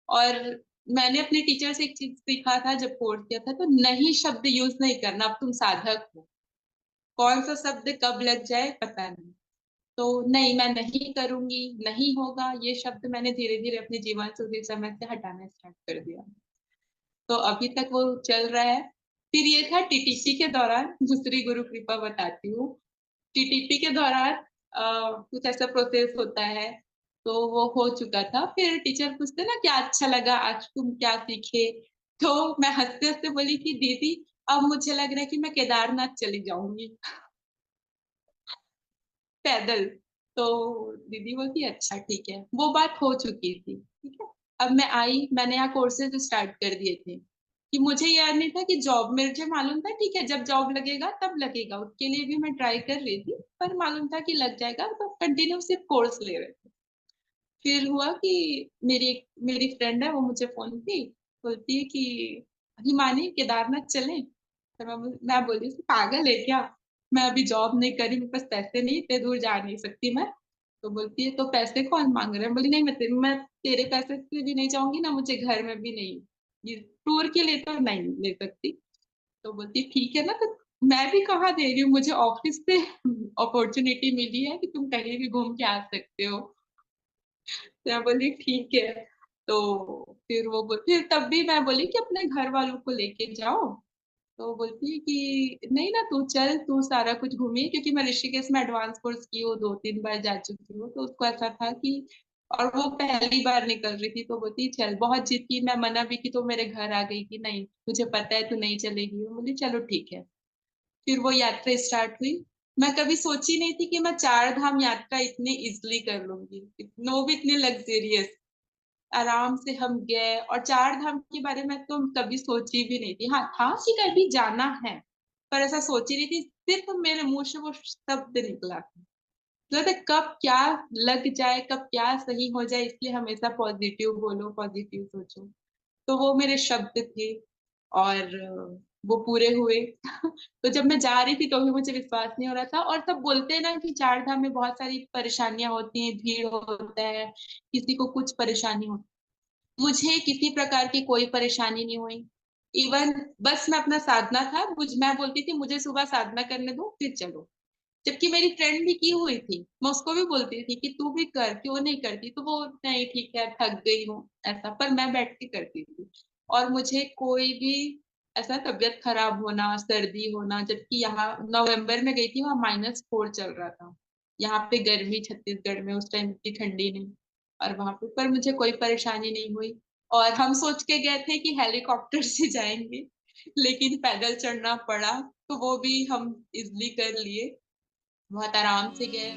और मैंने अपने टीचर से एक चीज सीखा था जब कोर्स किया था, तो नहीं शब्द यूज नहीं करना। अब तुम साधक हो, कौन सा शब्द कब लग जाए पता नहीं। तो नहीं, मैं नहीं करूंगी, नहीं होगा, ये शब्द मैंने धीरे धीरे अपने जीवन से उसी समय से हटाना स्टार्ट कर दिया। तो अभी तक वो चल रहा है। फिर ये था टीटीसी के दौरान, दूसरी गुरु कृपा बताती हूँ। टीटीपी के दौरान कुछ ऐसा प्रोसेस होता है, तो वो हो चुका था। फिर टीचर पूछते ना क्या अच्छा लगा आज, तुम क्या सीखे। तो मैं हंसते हंसते बोली कि दीदी अब मुझे लग रहा है कि मैं केदारनाथ चली जाऊंगी पैदल। तो दीदी बोलती अच्छा ठीक है, वो बात हो चुकी थी। ठीक है, अब मैं आई, मैंने यहाँ कोर्सेज स्टार्ट कर दिए थे कि मुझे याद नहीं था कि जॉब, मुझे मालूम था ठीक है जब जॉब लगेगा तब लगेगा, उसके लिए भी मैं ट्राई कर रही थी, पर मालूम था कि लग जाएगा, तो कंटिन्यू सिर्फ कोर्स ले रहे थे। फिर हुआ कि मेरी फ्रेंड है, वो मुझे फोन की, बोलती है कि हिमानी केदारनाथ चलें। तो मैं बोली पागल है क्या, मैं अभी जॉब नहीं करी, मेरे पास पैसे नहीं, इतने दूर जा नहीं सकती मैं। तो बोलती है तो पैसे कौन मांग रहे हैं। बोली नहीं, मैं तेरे पैसे से भी नहीं जाऊंगी ना, मुझे घर में भी नहीं, ये टूर के लिए तो नहीं ले सकती। तो बोलती ठीक है ना, तो मैं भी कहाँ दे रही हूँ, मुझे ऑफिस से अपॉर्चुनिटी मिली है कि तुम कहीं भी घूम के आ सकते हो। तो मैं बोली ठीक है। तो फिर तब भी मैं बोली कि अपने घर वालों को लेके जाओ। तो बोलती है कि नहीं ना, तू चल, तू सारा कुछ घूमी, क्योंकि मैं ऋषिकेश में एडवांस कोर्स की हूँ, 2-3 बार जा चुकी हूँ, तो उसको ऐसा था कि, और वो पहली बार निकल रही थी, तो बोलती चल, बहुत जिद की, मैं मना भी की, तो मेरे घर आ गई कि नहीं तुझे पता है तू नहीं चलेगी। मैं बोली चलो ठीक है। फिर वो यात्रा स्टार्ट हुई। मैं कभी सोची नहीं थी कि मैं 4 धाम यात्रा इतनी इजिली कर लूंगी, वो भी इतनी लग्जेरियस। आराम से हम गए, और 4 धाम के बारे में तो कभी सोची भी नहीं थी। हाँ था कि कभी जाना है, पर ऐसा सोची नहीं थी। सिर्फ मेरे मुंह से वो शब्द निकला था, तो कब क्या लग जाए, कब क्या सही हो जाए, इसलिए हमेशा पॉजिटिव बोलो, पॉजिटिव सोचो। तो वो मेरे शब्द थे, और वो पूरे हुए। तो जब मैं जा रही थी तो भी मुझे विश्वास नहीं हो रहा था। और सब बोलते हैं ना कि 4 धाम में बहुत सारी परेशानियां होती हैं, भीड़ होता है, किसी को कुछ परेशानी होती, मुझे किसी प्रकार की कोई परेशानी नहीं हुई। इवन बस मैं अपना साधना था, मैं बोलती थी मुझे सुबह साधना करने दो फिर चलो। जबकि मेरी फ्रेंड भी की हुई थी, मैं उसको भी बोलती थी कि तू भी कर, क्यों नहीं करती, तो वो नहीं ठीक है थक गई हूँ ऐसा, पर मैं बैठ के करती थी। और मुझे कोई भी ऐसा तबीयत खराब होना, सर्दी होना, जबकि यहाँ नवंबर में गई थी, वहाँ -4 चल रहा था। यहाँ पे गर्मी छत्तीसगढ़ में उस टाइम इतनी ठंडी नहीं, और वहां पे पर मुझे कोई परेशानी नहीं हुई। और हम सोच के गए थे कि हेलीकॉप्टर से जाएंगे, लेकिन पैदल चढ़ना पड़ा, तो वो भी हम इजली कर लिए, बहुत आराम से गए।